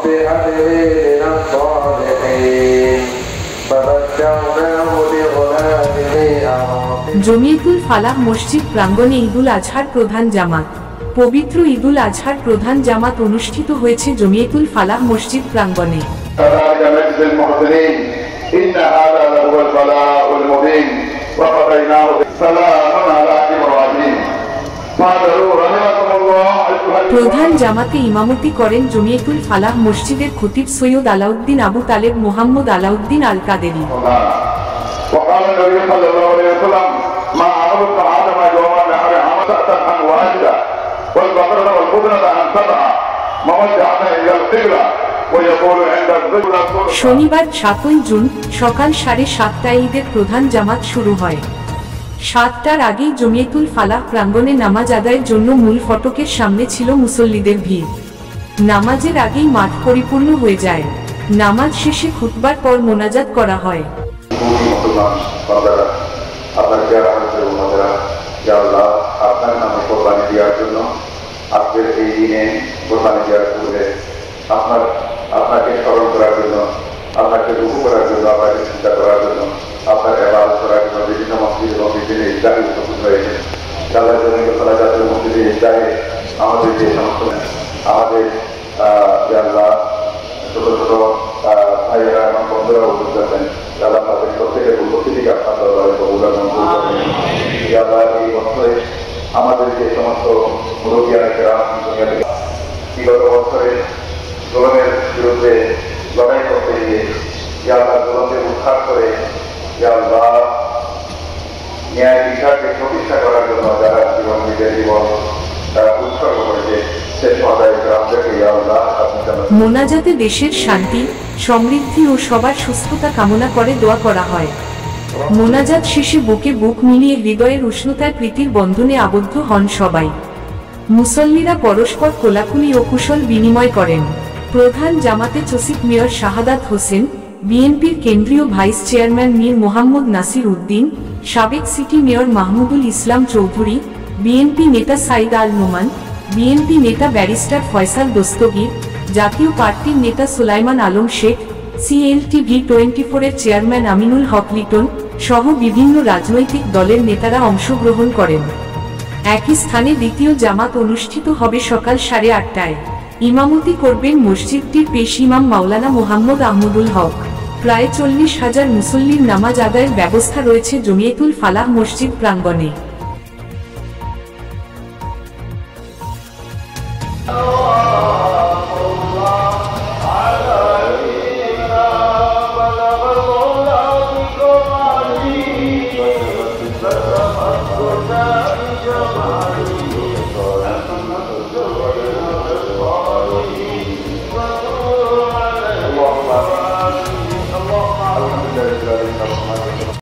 هبني من الصالحين فبشرناه بغلام حليم। জমিয়তুল ফালাহ মসজিদ প্রাঙ্গণে ঈদুল আজহার প্রধান জামাত। পবিত্র ঈদুল আজহার প্রধান জামাত অনুষ্ঠিত হয়েছে জমিয়তুল ফালাহ মসজিদ প্রাঙ্গণে। প্রধান জামাতে ইমামতি করেন জমিয়তুল ফালাহ মসজিদের খতিব সৈয়দ আলাউদ্দিন আবু তালেব মোহাম্মদ আলাউদ্দিন আল কাদেরী। শনিবার 7 জুন সকাল 7:30টায় ঈদের প্রধান জামাত শুরু হয়। 7টার আগেই জমিয়তুল ফালাহ প্রাঙ্গণে নামাজ আদায়ের জন্য মূল ফটকের সামনে ছিল মুসল্লিদের ভিড়। নামাজের আগেই মাঠ পরিপূর্ণ হয়ে যায়। নামাজ শেষে খুতবার পর মোনাজাত করা হয়। আপনার নামে কোরবানি দেওয়ার জন্য আজকের এই দিনে কোরবানি দেওয়ার পূর্বে আপনাকে স্মরণ করার জন্য, আপনাকে রুকু করার জন্য, আপনাকে চিন্তা করার জন্য, আপনার ইবাদত করার জন্য বিভিন্ন মসজিদ এবং বিভিন্ন ইসলামী উপস্থিত হয়েছে। যারা জমিকে ফেলা যাচ্ছে মসজিদে ইসলামে আমাদের যে সমস্ত আমাদের আল্লাহ ছোট ছোট ভাইয়েরা এবং বন্ধুরা উপস্থিত আছেন, যারা তাদের প্রত্যেকের উপস্থিতিকে আপনার দরবারে কবুল এবং এই বছরে আমাদের যে সমস্ত মুরব্বিয়ানেরা বিগত বছরে জুলুমের বিরুদ্ধে লড়াই করতে গিয়ে জুলুমকে উদ্ধার করে ন্যায় বিচারকে প্রতিষ্ঠা করার জন্য যারা নিজের জীবন তারা উৎসর্গ করেছে সে সদায়কে আপনাকে মোনাজাতে দেশের শান্তি, সমৃদ্ধি ও সবার সুস্থতা কামনা করে দোয়া করা হয়। মোনাজাত শেষে বুকে বুক মিলিয়ে হৃদয়ের উষ্ণতায় প্রীতির বন্ধনে আবদ্ধ হন সবাই। মুসল্লিরা পরস্পর কোলাকুলি ও কুশল বিনিময় করেন। প্রধান জামাতে চসিফ মেয়র শাহাদাত হোসেন, বিএনপির কেন্দ্রীয় ভাইস চেয়ারম্যান মীর মোহাম্মদ নাসির উদ্দিন, সাবেক city mayor Mahmudul Islam Chowdhury, BNP নেতা সাইদ আল নোমান, বিএনপি নেতা ব্যারিস্টার ফয়সাল দস্তগীর, জাতীয় পার্টির নেতা সুলাইমান আলম শেখ, CLTV-24-এর চেয়ারম্যান আমিনুল হক লিটন সহ বিভিন্ন রাজনৈতিক দলের নেতারা অংশগ্রহণ করেন। একই স্থানে দ্বিতীয় জামাত অনুষ্ঠিত হবে সকাল 8:30টায়। ইমামতি করবেন মসজিদটির পেশ ইমাম মাওলানা মোহাম্মদ আহমদুল হক। প্রায় 40,000 মুসল্লির নামাজ আদায়ের ব্যবস্থা রয়েছে জমিয়তুল ফালাহ মসজিদ প্রাঙ্গণে।